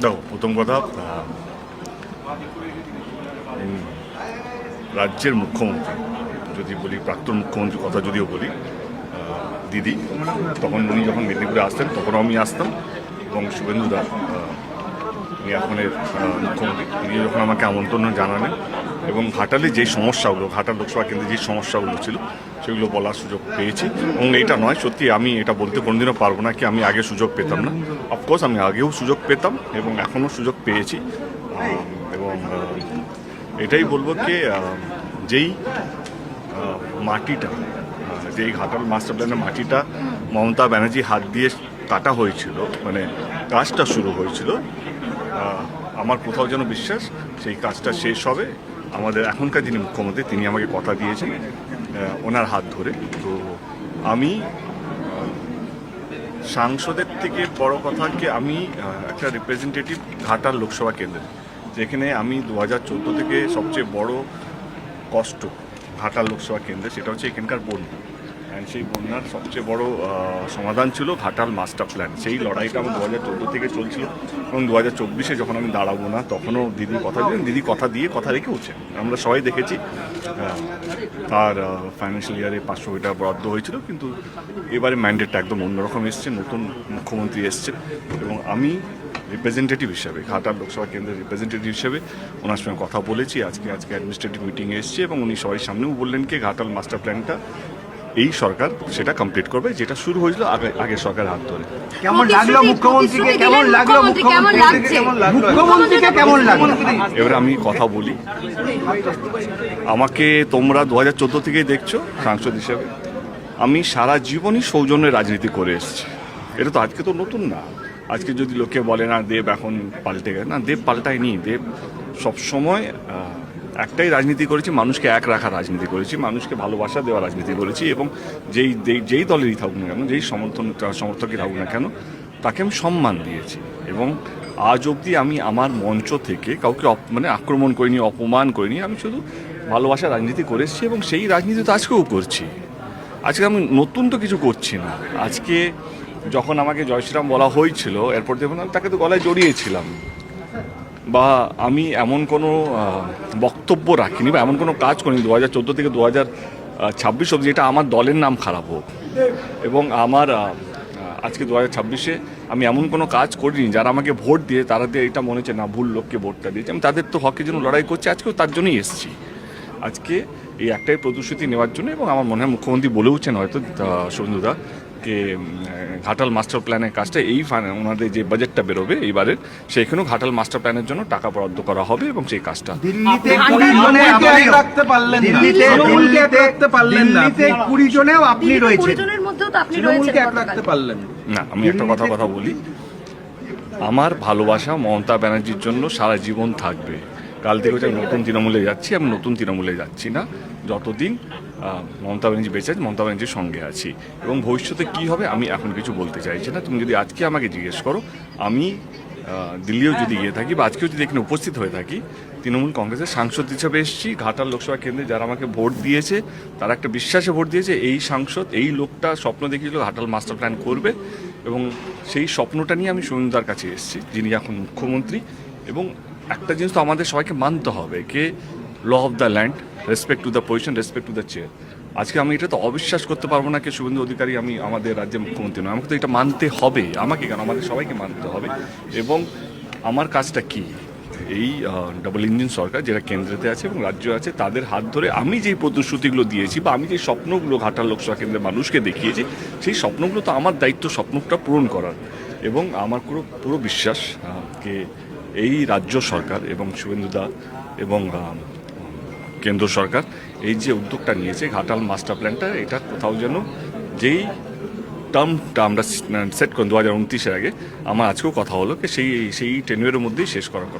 দেখো, প্রথম কথা, রাজ্যের মুখ্যমন্ত্রী যদি বলি, প্রাক্তন মুখ্যমন্ত্রীর কথা যদিও বলি, দিদি, তখন উনি যখন মেদিনীপুরে আসতেন তখন আমি আসতাম, এবং শুভেন্দুদা, উনি এখনের মুখ্যমন্ত্রী, তিনি যখন আমাকে আমন্ত্রণ জানালেন এবং ঘাটালে যে সমস্যাগুলো, ঘাটাল লোকসভা কেন্দ্রে যে সমস্যাগুলো ছিল সেগুলো বলার সুযোগ পেয়েছি। এবং এটা নয়, সত্যি আমি এটা বলতে কোনোদিনও পারবো না কি আমি আগে সুযোগ পেতাম না। অফকোর্স আমি আগেও সুযোগ পেতাম এবং এখনও সুযোগ পেয়েছি। এবং এটাই বলবো কি, যেই মাটিটা, যেই ঘাটাল মাস্টার প্ল্যানের মাটিটা মমতা ব্যানার্জি হাত দিয়ে কাটা হয়েছিল, মানে কাজটা শুরু হয়েছিল, আমার কোথাও যেন বিশ্বাস সেই কাজটা শেষ হবে। আমাদের এখনকার যিনি মুখ্যমন্ত্রী তিনি আমাকে কথা দিয়েছেন ওনার হাত ধরে। তো আমি সাংসদের থেকে বড় কথা কি, আমি একটা রিপ্রেজেন্টেটিভ ঘাটাল লোকসভা কেন্দ্রে, যেখানে আমি 2014 থেকে সবচেয়ে বড় কষ্ট ঘাটাল লোকসভা কেন্দ্রে সেটা হচ্ছে এখানকার বন্যা। অ্যান্ড সেই বন্যার সবচেয়ে বড় সমাধান ছিল ঘাটাল মাস্টার প্ল্যান। সেই লড়াইটা আমার 2014 থেকে চলছিল এবং 2024-এ যখন আমি দাঁড়াবো না তখনও দিদি কথা দিলেন, দিদি কথা দিয়ে কথা রেখেওছেন। আমরা সবাই দেখেছি তার ফাইন্যান্সিয়াল ইয়ারে 500 কোটি টাকা বরাদ্দ হয়েছিল, কিন্তু এবারে ম্যান্ডেটটা একদম অন্যরকম এসছে, নতুন মুখ্যমন্ত্রী এসছে এবং আমি রিপ্রেজেন্টেটিভ হিসাবে, ঘাটাল লোকসভা কেন্দ্রের রিপ্রেজেন্টেটিভ হিসেবে ওনার সঙ্গে কথা বলেছি। আজকে অ্যাডমিনিস্ট্রেটিভ মিটিংয়ে এসছে এবং উনি সবাই সামনেও বললেন কি ঘাটাল মাস্টার প্ল্যানটা এই সরকার সেটা কমপ্লিট করবে, যেটা শুরু হয়েছিল আগে সরকারের হাত ধরে। কেমন লাগলো মুখ্যমন্ত্রীকে? কেমন লাগলো মুখ্যমন্ত্রীকে? কেমন লাগলো? এবারে আমি কথা বলি, আমাকে তোমরা 2014 থেকেই দেখছো সাংসদ হিসেবে। আমি সারা জীবনই সৌজন্যের রাজনীতি করে এসেছি। এটা তো আজকে তো নতুন না। আজকে যদি লোকে বলে না দেব এখন পাল্টে গেছে, না, দেব পাল্টায়নি। দেব সবসময় একটাই রাজনীতি করেছি, মানুষকে এক রাখার রাজনীতি করেছি, মানুষকে ভালোবাসা দেওয়ার রাজনীতি করেছি এবং যেই দলেরই থাকুক না কেন, যেই সমর্থকই থাকুক না কেন, তাকে আমি সম্মান দিয়েছি। এবং আজ অবধি আমি আমার মঞ্চ থেকে কাউকে আক্রমণ করিনি, অপমান করিনি। আমি শুধু ভালোবাসার রাজনীতি করেছি এবং সেই রাজনীতি তো আজকেও করছি। আজকে আমি নতুন তো কিছু করছি না। আজকে যখন আমাকে জয় শ্রীরাম বলা হয়েছিল, এরপর দেখুন আমি তাকে তো গলায় জড়িয়েছিলাম, বা আমি এমন কোনো বক্তব্য রাখিনি বা এমন কোনো কাজ করিনি 2014 থেকে 2026 অবধি যেটা আমার দলের নাম খারাপ হোক। এবং আমার আজকে 2026-এ আমি এমন কোনো কাজ করিনি যারা আমাকে ভোট দিয়ে তারা দিয়ে এটা মনে হচ্ছে না ভুল লোককে ভোটটা দিয়েছে। আমি তাদের তো হকের জন্য লড়াই করছি, আজকেও তার জন্যই এসেছি। আজকে এই একটাই প্রতিশ্রুতি নেওয়ার জন্য, এবং আমার মনে হয় মুখ্যমন্ত্রী বলেওছেন হয়তো শুভেন্দুদা কে ঘাটাল মাস্টার প্ল্যানের কাজটা ওনাদের যে বাজেটটা বেরোবে এইবারের, সেখানেও ঘাটাল মাস্টার প্ল্যানের জন্য টাকা বরাদ্দ করা হবে এবং সেই কাজটা দিল্লিতে 20 জনেও আপনি রয়েছেন, না। আমি একটা কথা বলি, আমার ভালোবাসা মমতা ব্যানার্জির জন্য সারা জীবন থাকবে। কাল থেকে হচ্ছে নতুন তৃণমূলে যাচ্ছি, আমি নতুন তৃণমূলে যাচ্ছি না। যতদিন মমতা ব্যানার্জি বেঁচে আছে, মমতা ব্যানার্জির সঙ্গে আছি। এবং ভবিষ্যতে কি হবে আমি এখন কিছু বলতে চাইছি না। তুমি যদি আজকে আমাকে জিজ্ঞেস করো, আমি দিল্লিও যদি গিয়ে থাকি বা আজকেও যদি এখানে উপস্থিত হয়ে থাকি, তৃণমূল কংগ্রেসের সাংসদ হিসেবে এসেছি। ঘাটাল লোকসভা কেন্দ্রে যারা আমাকে ভোট দিয়েছে তারা একটা বিশ্বাসে ভোট দিয়েছে। এই সাংসদ, এই লোকটা স্বপ্ন দেখিয়েছিল ঘাটাল মাস্টার প্ল্যান করবে, এবং সেই স্বপ্নটা নিয়ে আমি শুভেন্দুদার কাছে এসেছি, যিনি এখন মুখ্যমন্ত্রী। এবং একটা জিনিস তো আমাদের সবাইকে মানতে হবে, কে law of the land, respect to the position, respect to the chair. আজকে আমি এটা তো অবিশ্বাস করতে পারবো না কে শুভেন্দু অধিকারী আমি আমাদের রাজ্যের মুখ্যমন্ত্রী নয়। আমাকে তো এটা মানতে হবে, আমাকে কেন, আমাদের সবাইকে মানতে হবে। এবং আমার কাজটা কি, এই ডাবল ইঞ্জিন সরকার যেটা কেন্দ্রেতে আছে এবং রাজ্য আছে, তাদের হাত ধরে আমি যেই প্রতিশ্রুতিগুলো দিয়েছি বা আমি যে স্বপ্নগুলো ঘাটাল লোকসভা কেন্দ্রের মানুষকে দেখিয়েছি, সেই স্বপ্নগুলো তো আমার দায়িত্ব স্বপ্নটা পূরণ করার। এবং আমার পুরো বিশ্বাস কে এই রাজ্য সরকার এবং শুভেন্দুদা এবং কেন্দ্র সরকার এই যে উদ্যোগটা নিয়েছে ঘাটাল মাস্টার প্ল্যানটা, এটা কোথাও যেন যেই টার্মটা আমরা সেট করি 2029-এর আগে, আমার আজকেও কথা হলো সেই টেনিয়রের মধ্যেই শেষ করার কথা।